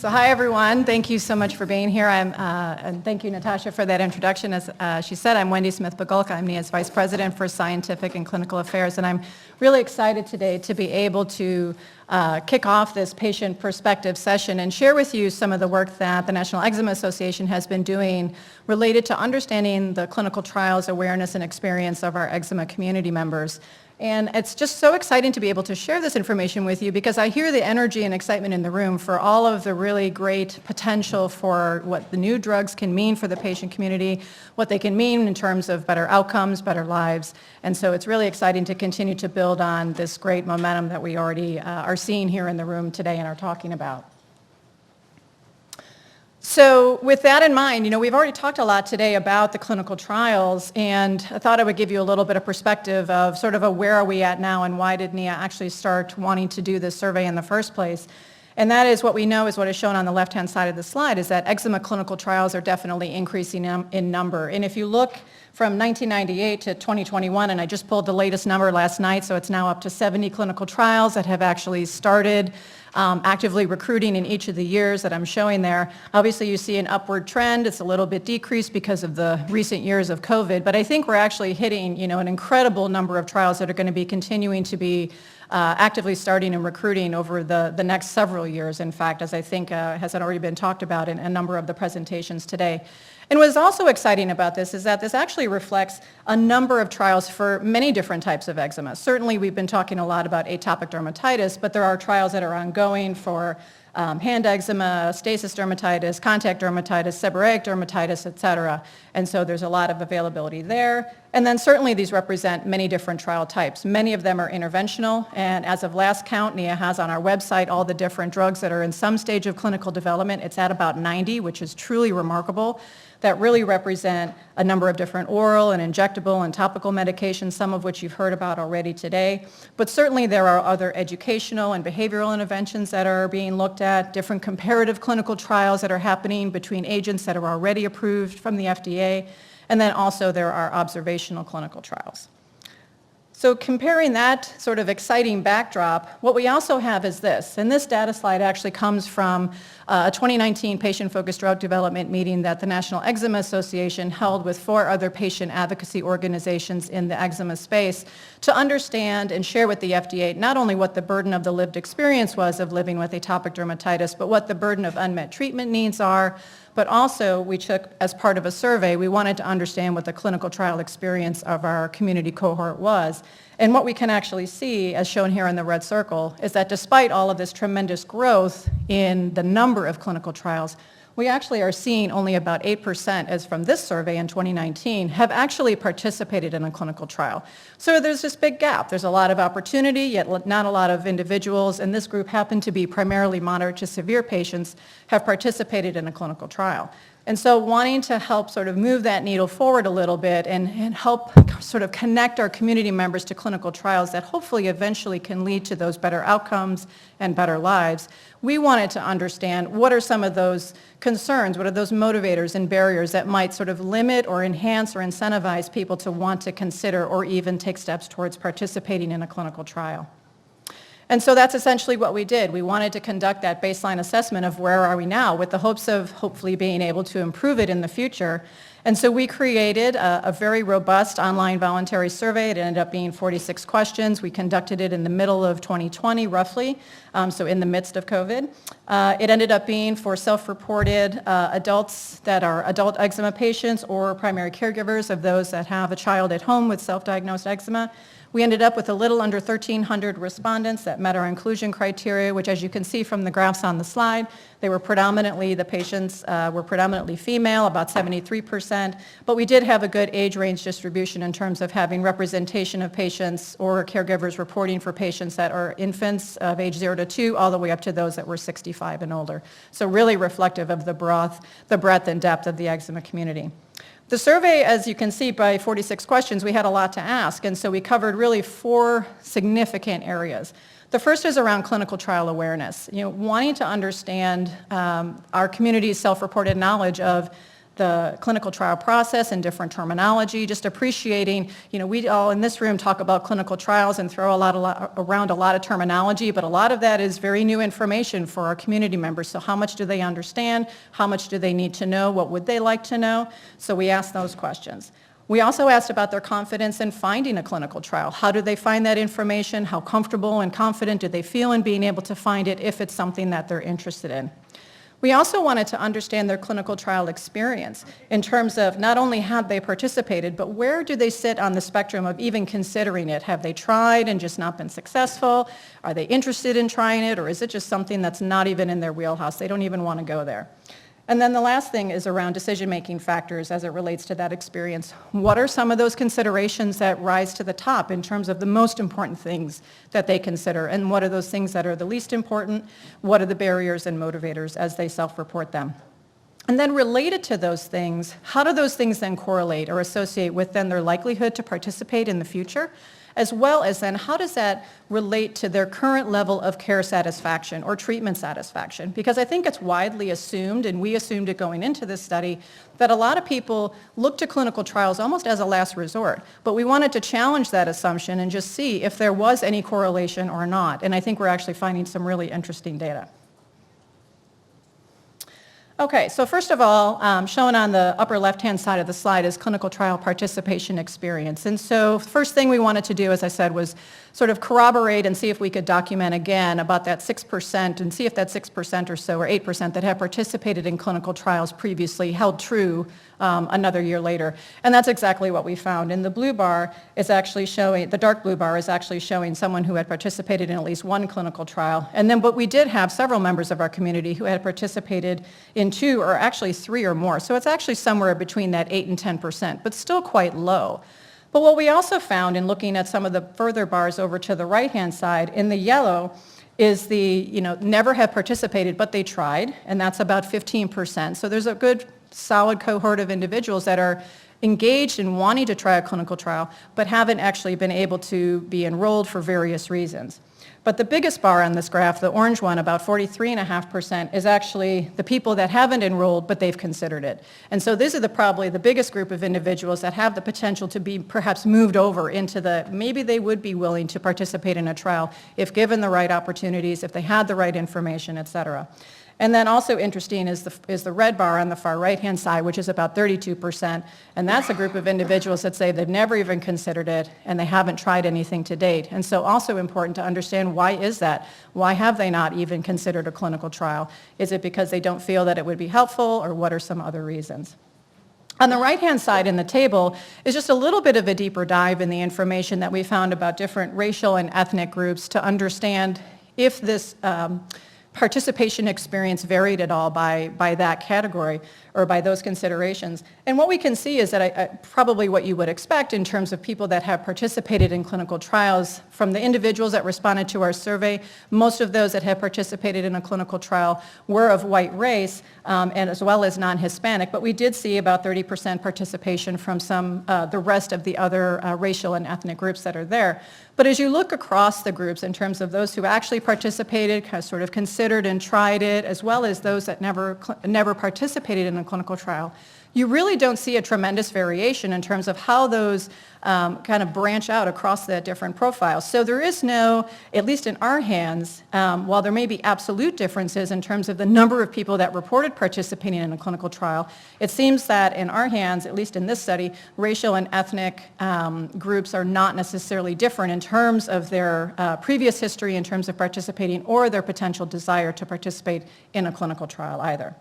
So hi everyone, thank you so much for being here. And thank you Natasha for that introduction. As she said, I'm Wendy Smith-Begolka. I'm NEA's Vice President for Scientific and Clinical Affairs, and I'm really excited today to be able to kick off this patient perspective session and share with you some of the work that the National Eczema Association has been doing related to understanding the clinical trials, awareness, and experience of our eczema community members. And it's just so exciting to be able to share this information with you because I hear the energy and excitement in the room for all of the really great potential for what the new drugs can mean for the patient community, what they can mean in terms of better outcomes, better lives. And so it's really exciting to continue to build on this great momentum that we already are seeing here in the room today and are talking about. So with that in mind, we've already talked a lot today about the clinical trials, and I thought I would give you a little bit of perspective of sort of where are we at now and why did NEA actually start wanting to do this survey in the first place. And that is what we know is what is shown on the left-hand side of the slide is that eczema clinical trials are definitely increasing in number. And if you look from 1998 to 2021, and I just pulled the latest number last night, so it's now up to 70 clinical trials that have actually started actively recruiting in each of the years that I'm showing there. Obviously, you see an upward trend. It's a little bit decreased because of the recent years of COVID, but I think we're actually hitting, an incredible number of trials that are going to be continuing to be actively starting and recruiting over the next several years, in fact, as I think has already been talked about in a number of the presentations today. And what's also exciting about this is that this actually reflects a number of trials for many different types of eczema. Certainly, we've been talking a lot about atopic dermatitis, but there are trials that are ongoing for hand eczema, stasis dermatitis, contact dermatitis, seborrheic dermatitis, et cetera. And so there's a lot of availability there. And then certainly these represent many different trial types. Many of them are interventional, and as of last count, NEA has on our website all the different drugs that are in some stage of clinical development. It's at about 90, which is truly remarkable. That really represent a number of different oral and injectable and topical medications, some of which you've heard about already today. But certainly there are other educational and behavioral interventions that are being looked at, different comparative clinical trials that are happening between agents that are already approved from the FDA, and then also there are observational clinical trials. So comparing that sort of exciting backdrop, what we also have is this, and this data slide actually comes from a 2019 patient-focused drug development meeting that the National Eczema Association held with 4 other patient advocacy organizations in the eczema space to understand and share with the FDA not only what the burden of the lived experience was of living with atopic dermatitis, but what the burden of unmet treatment needs are. But also, we took, as part of a survey, we wanted to understand what the clinical trial experience of our community cohort was. And what we can actually see, as shown here in the red circle, is that despite all of this tremendous growth in the number of clinical trials, we actually are seeing only about 8%, as from this survey in 2019, have actually participated in a clinical trial. So there's this big gap. There's a lot of opportunity, yet not a lot of individuals, and this group happened to be primarily moderate to severe patients, have participated in a clinical trial. And so wanting to help sort of move that needle forward a little bit and help sort of connect our community members to clinical trials that hopefully eventually can lead to those better outcomes and better lives, we wanted to understand what are some of those concerns, what are those motivators and barriers that might sort of limit or enhance or incentivize people to want to consider or even take steps towards participating in a clinical trial. And so that's essentially what we did. We wanted to conduct that baseline assessment of where are we now with the hopes of hopefully being able to improve it in the future. And so we created a very robust online voluntary survey. It ended up being 46 questions. We conducted it in the middle of 2020, roughly, so in the midst of COVID. It ended up being for self-reported adults that are adult eczema patients or primary caregivers of those that have a child at home with self-diagnosed eczema. We ended up with a little under 1,300 respondents that met our inclusion criteria, which, as you can see from the graphs on the slide, they were predominantly, the patients were predominantly female, about 73%, but we did have a good age range distribution in terms of having representation of patients or caregivers reporting for patients that are infants of age 0 to 2, all the way up to those that were 65 and older. So really reflective of the breadth and depth of the eczema community. The survey, as you can see by 46 questions, we had a lot to ask, and so we covered really 4 significant areas. The first is around clinical trial awareness. Wanting to understand our community's self-reported knowledge of the clinical trial process and different terminology, just appreciating, we all in this room talk about clinical trials and throw around a lot of terminology, but a lot of that is very new information for our community members. So how much do they understand? How much do they need to know? What would they like to know? So we asked those questions. We also asked about their confidence in finding a clinical trial. How do they find that information? How comfortable and confident do they feel in being able to find it if it's something that they're interested in? We also wanted to understand their clinical trial experience in terms of not only have they participated, but where do they sit on the spectrum of even considering it? Have they tried and just not been successful? Are they interested in trying it, or is it just something that's not even in their wheelhouse? They don't even want to go there. And then the last thing is around decision-making factors as it relates to that experience. What are some of those considerations that rise to the top in terms of the most important things that they consider? And what are those things that are the least important? What are the barriers and motivators as they self-report them? And then related to those things, how do those things then correlate or associate with then their likelihood to participate in the future? As well as then how does that relate to their current level of care satisfaction or treatment satisfaction? Because I think it's widely assumed, and we assumed it going into this study, that a lot of people look to clinical trials almost as a last resort. But we wanted to challenge that assumption and just see if there was any correlation or not. And I think we're actually finding some really interesting data. Okay, so first of all, shown on the upper left-hand side of the slide is clinical trial participation experience. And so the first thing we wanted to do, as I said, was sort of corroborate and see if we could document again about that 6% and see if that 6% or so, or 8% that have participated in clinical trials previously held true another year later. And that's exactly what we found. And the blue bar is actually showing, the dark blue bar is actually showing someone who had participated in at least one clinical trial. And then, but we did have several members of our community who had participated in 2 or actually 3 or more. So it's actually somewhere between that 8 and 10%, but still quite low. But what we also found in looking at some of the further bars over to the right-hand side, in the yellow is the, never have participated, but they tried, and that's about 15%. So there's a good solid cohort of individuals that are engaged in wanting to try a clinical trial, but haven't actually been able to be enrolled for various reasons. But the biggest bar on this graph, the orange one, about 43.5%, is actually the people that haven't enrolled, but they've considered it. And so this is probably the biggest group of individuals that have the potential to be perhaps moved over into maybe they would be willing to participate in a trial if given the right opportunities, if they had the right information, et cetera. And then also interesting is the red bar on the far right-hand side, which is about 32%, and that's a group of individuals that say they've never even considered it and they haven't tried anything to date. And so also important to understand, why is that? Why have they not even considered a clinical trial? Is it because they don't feel that it would be helpful, or what are some other reasons? On the right-hand side in the table is just a little bit of a deeper dive in the information that we found about different racial and ethnic groups to understand if this participation experience varied at all by that category or by those considerations. And what we can see is that probably what you would expect in terms of people that have participated in clinical trials, from the individuals that responded to our survey, most of those that have participated in a clinical trial were of white race, and as well as non-Hispanic, but we did see about 30% participation from the rest of the other racial and ethnic groups that are there. But as you look across the groups in terms of those who actually participated, sort of considered and tried it, as well as those that never participated in a clinical trial, you really don't see a tremendous variation in terms of how those kind of branch out across the different profiles. So there is no, at least in our hands, while there may be absolute differences in terms of the number of people that reported participating in a clinical trial, it seems that in our hands, at least in this study, racial and ethnic groups are not necessarily different in terms of their previous history in terms of participating or their potential desire to participate in a clinical trial either.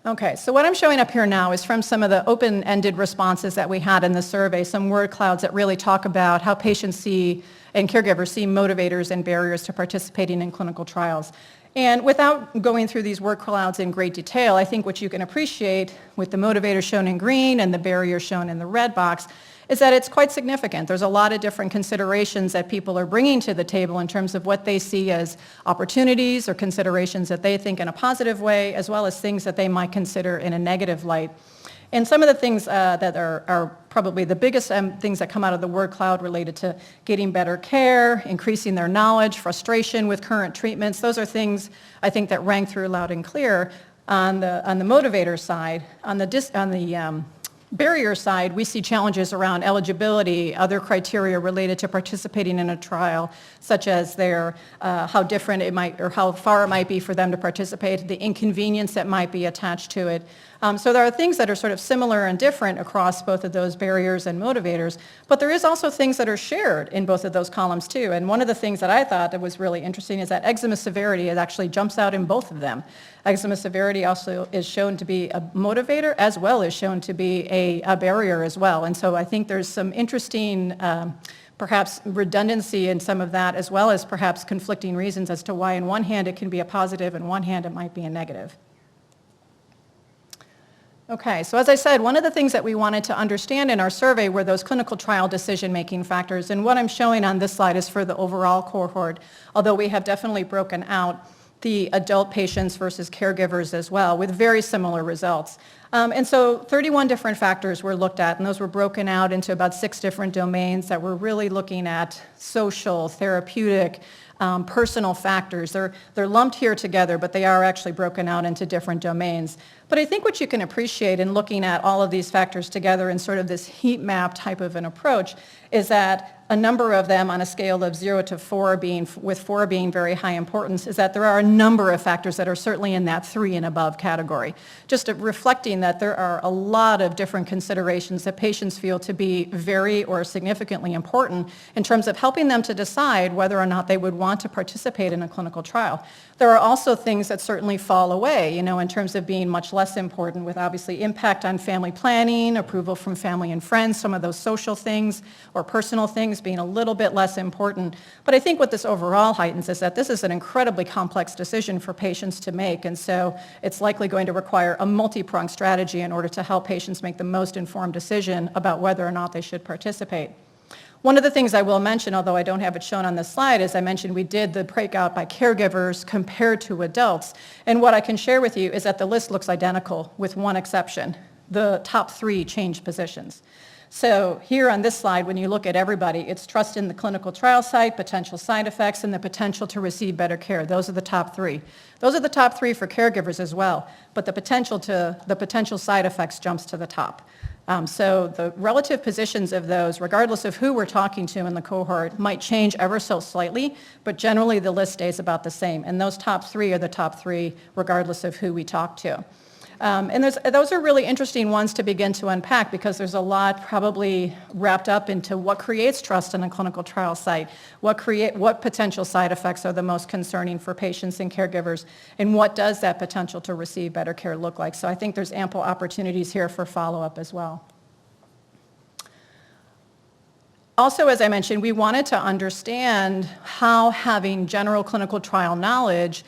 Okay, so what I'm showing up here now is from some of the open-ended responses that we had in the survey, some word clouds that really talk about how patients see and caregivers see motivators and barriers to participating in clinical trials. And without going through these word clouds in great detail, I think what you can appreciate with the motivators shown in green and the barriers shown in the red box is that it's quite significant. There's a lot of different considerations that people are bringing to the table in terms of what they see as opportunities or considerations that they think in a positive way, as well as things that they might consider in a negative light. And some of the things that are probably the biggest things that come out of the word cloud related to getting better care, increasing their knowledge, frustration with current treatments, those are things I think that rang through loud and clear. On the motivator side, on the barrier side, we see challenges around eligibility, other criteria related to participating in a trial, such as how different it might, or how far it might be for them to participate, the inconvenience that might be attached to it. So there are things that are sort of similar and different across both of those barriers and motivators, but there is also things that are shared in both of those columns too. And one of the things that I thought that was really interesting is that eczema severity, it actually jumps out in both of them. Eczema severity also is shown to be a motivator as well as shown to be a barrier as well. And so I think there's some interesting perhaps redundancy in some of that, as well as perhaps conflicting reasons as to why in one hand it can be a positive and one hand it might be a negative. Okay, so as I said, one of the things that we wanted to understand in our survey were those clinical trial decision-making factors, and what I'm showing on this slide is for the overall cohort, although we have definitely broken out the adult patients versus caregivers as well, with very similar results. And so 31 different factors were looked at, and those were broken out into about 6 different domains that were really looking at social, therapeutic, personal factors. They're lumped here together, but they are actually broken out into different domains. But I think what you can appreciate in looking at all of these factors together in sort of this heat map type of an approach is that a number of them on a scale of 0 to 4 with 4 being very high importance, is that there are a number of factors that are certainly in that 3 and above category. Just reflecting that there are a lot of different considerations that patients feel to be very or significantly important in terms of helping them to decide whether or not they would want to participate in a clinical trial. There are also things that certainly fall away, in terms of being much less important, with obviously impact on family planning, approval from family and friends, some of those social things or personal things being a little bit less important. But I think what this overall heightens is that this is an incredibly complex decision for patients to make, and so it's likely going to require a multi-pronged strategy in order to help patients make the most informed decision about whether or not they should participate. One of the things I will mention, although I don't have it shown on this slide, as I mentioned, we did the breakout by caregivers compared to adults. And what I can share with you is that the list looks identical with one exception. The top 3 changed positions. So here on this slide, when you look at everybody, it's trust in the clinical trial site, potential side effects, and the potential to receive better care. Those are the top 3. Those are the top 3 for caregivers as well, but the potential side effects jumps to the top. So the relative positions of those, regardless of who we're talking to in the cohort, might change ever so slightly, but generally the list stays about the same. And those top 3 are the top 3 regardless of who we talk to. And those are really interesting ones to begin to unpack because there's a lot probably wrapped up into what creates trust in a clinical trial site, what potential side effects are the most concerning for patients and caregivers, and what does that potential to receive better care look like. So I think there's ample opportunities here for follow-up as well. Also, as I mentioned, we wanted to understand how having general clinical trial knowledge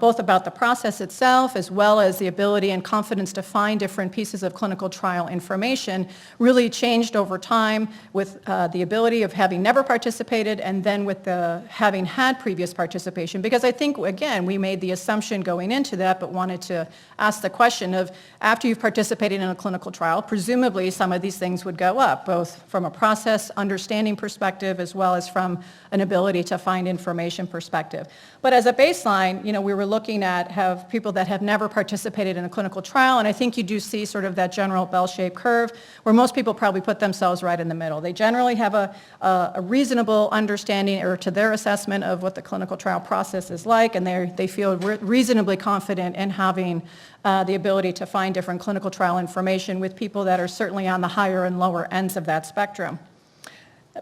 both about the process itself as well as the ability and confidence to find different pieces of clinical trial information really changed over time with the ability of having never participated and then with the having had previous participation. Because I think, again, we made the assumption going into that but wanted to ask the question of after you've participated in a clinical trial, presumably some of these things would go up, both from a process understanding perspective as well as from an ability to find information perspective. But as a baseline, we were looking at have people that have never participated in a clinical trial, and I think you do see sort of that general bell-shaped curve where most people probably put themselves right in the middle. They generally have a reasonable understanding or to their assessment of what the clinical trial process is like, and they feel reasonably confident in having the ability to find different clinical trial information with people that are certainly on the higher and lower ends of that spectrum.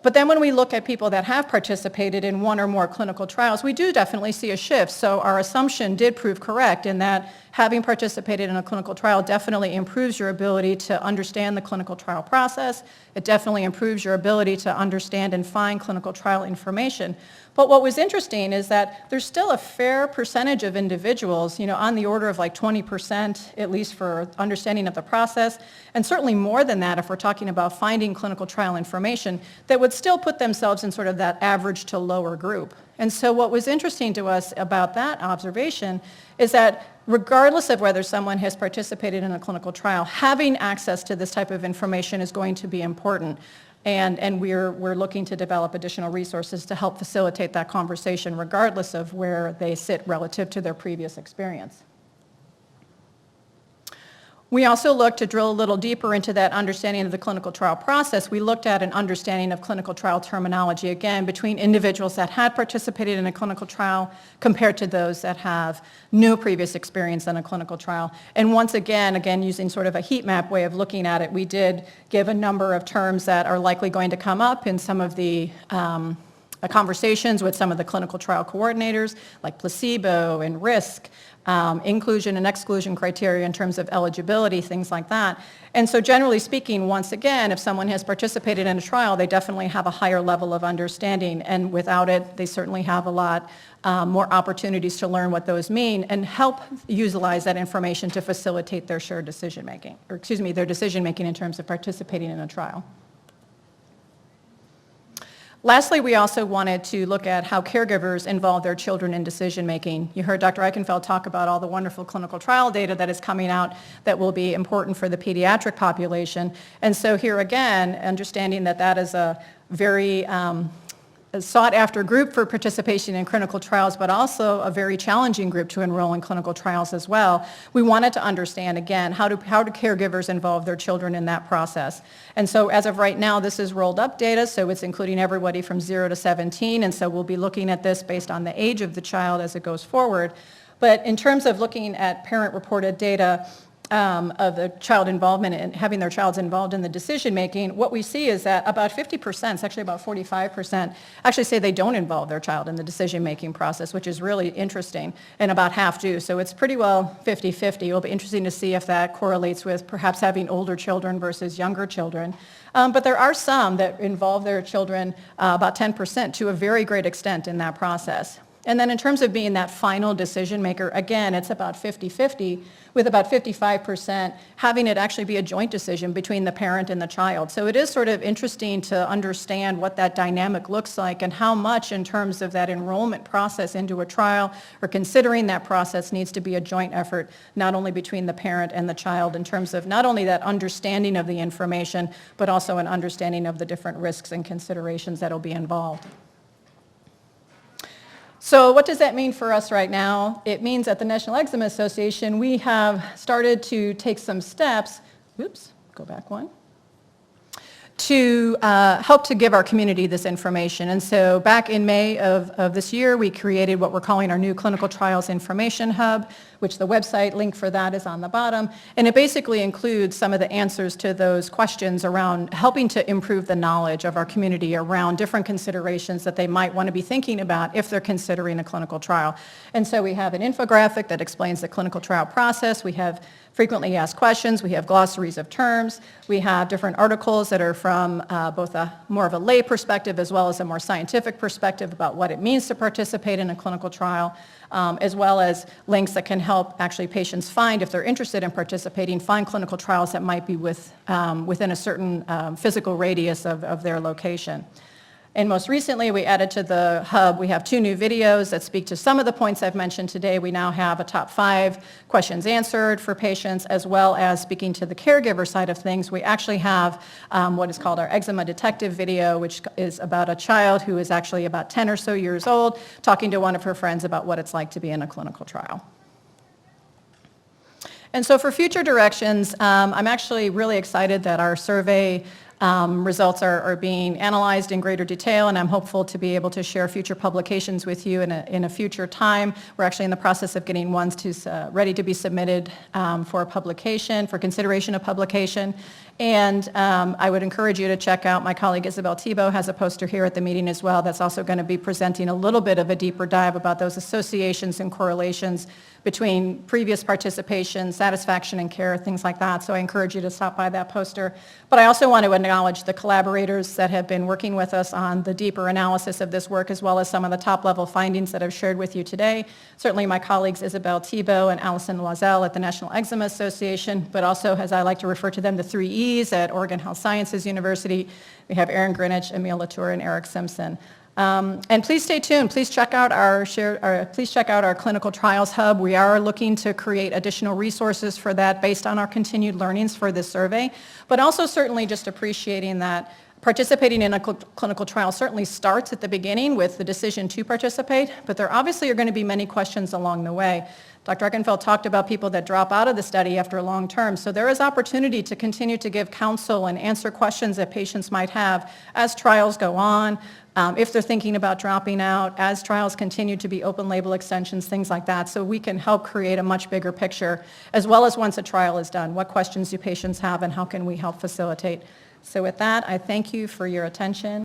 But then when we look at people that have participated in one or more clinical trials, we do definitely see a shift. So our assumption did prove correct in that having participated in a clinical trial definitely improves your ability to understand the clinical trial process. It definitely improves your ability to understand and find clinical trial information. But what was interesting is that there's still a fair percentage of individuals, on the order of like 20%, at least for understanding of the process, and certainly more than that if we're talking about finding clinical trial information, that would still put themselves in sort of that average to lower group. And so what was interesting to us about that observation is that regardless of whether someone has participated in a clinical trial, having access to this type of information is going to be important. And we're looking to develop additional resources to help facilitate that conversation regardless of where they sit relative to their previous experience. We also looked to drill a little deeper into that understanding of the clinical trial process. We looked at an understanding of clinical trial terminology, again, between individuals that had participated in a clinical trial compared to those that have no previous experience in a clinical trial. And once again, using sort of a heat map way of looking at it, we did give a number of terms that are likely going to come up in some of the conversations with some of the clinical trial coordinators, like placebo and risk, inclusion and exclusion criteria in terms of eligibility, things like that. And so generally speaking, once again, if someone has participated in a trial, they definitely have a higher level of understanding, and without it, they certainly have a lot more opportunities to learn what those mean and help utilize that information to facilitate their shared decision-making, their decision-making in terms of participating in a trial. Lastly, we also wanted to look at how caregivers involve their children in decision-making. You heard Dr. Eichenfeld talk about all the wonderful clinical trial data that is coming out that will be important for the pediatric population. And so here again, understanding that that is a very sought-after group for participation in clinical trials, but also a very challenging group to enroll in clinical trials as well. We wanted to understand, again, how do caregivers involve their children in that process. And so as of right now, this is rolled up data, so it's including everybody from 0 to 17, and so we'll be looking at this based on the age of the child as it goes forward. But in terms of looking at parent-reported data, of the child involvement and having their child involved in the decision-making, what we see is that about 50%, it's actually about 45%, actually say they don't involve their child in the decision-making process, which is really interesting, and about half do. So it's pretty well 50-50. It'll be interesting to see if that correlates with perhaps having older children versus younger children. But there are some that involve their children, about 10%, to a very great extent in that process. And then in terms of being that final decision maker, again, it's about 50-50, with about 55% having it actually be a joint decision between the parent and the child. So it is sort of interesting to understand what that dynamic looks like and how much in terms of that enrollment process into a trial or considering that process needs to be a joint effort, not only between the parent and the child in terms of not only that understanding of the information, but also an understanding of the different risks and considerations that will be involved. So what does that mean for us right now? It means at the National Eczema Association, we have started to take some steps, go back one, to help to give our community this information. And so back in May of this year, we created what we're calling our new Clinical Trials Information Hub, which the website link for that is on the bottom. And it basically includes some of the answers to those questions around helping to improve the knowledge of our community around different considerations that they might want to be thinking about if they're considering a clinical trial. And so we have an infographic that explains the clinical trial process. We have frequently asked questions. We have glossaries of terms. We have different articles that are from both a more of a lay perspective as well as a more scientific perspective about what it means to participate in a clinical trial, as well as links that can help actually patients find, if they're interested in participating, find clinical trials that might be within a certain physical radius of their location. And most recently, we added to the hub, we have 2 new videos that speak to some of the points I've mentioned today. We now have a top 5 questions answered for patients, as well as speaking to the caregiver side of things. We actually have what is called our eczema detective video, which is about a child who is actually about 10 or so years old, talking to one of her friends about what it's like to be in a clinical trial. And so for future directions, I'm actually really excited that our survey results are being analyzed in greater detail, and I'm hopeful to be able to share future publications with you in a future time. We're actually in the process of getting ones ready to be submitted for publication, for consideration of publication. And I would encourage you to check out my colleague Isabel Thibault has a poster here at the meeting as well that's also going to be presenting a little bit of a deeper dive about those associations and correlations between previous participation, satisfaction and care, things like that. So I encourage you to stop by that poster. But I also want to acknowledge the collaborators that have been working with us on the deeper analysis of this work, as well as some of the top-level findings that I've shared with you today. Certainly my colleagues Isabel Thibault and Allison Loisel at the National Eczema Association, but also, as I like to refer to them, the 3 E's at Oregon Health Sciences University. We have Aaron Greenwich, Emil Latour, and Eric Simpson. And please stay tuned. Please check out our clinical trials hub. We are looking to create additional resources for that based on our continued learnings for this survey, but also certainly just appreciating that participating in a clinical trial certainly starts at the beginning with the decision to participate, but there obviously are going to be many questions along the way Dr. Eckenfeld talked about people that drop out of the study after long term. So there is opportunity to continue to give counsel and answer questions that patients might have as trials go on, if they're thinking about dropping out, as trials continue to be open label extensions, things like that. So we can help create a much bigger picture, as well as once a trial is done. What questions do patients have and how can we help facilitate? So with that, I thank you for your attention.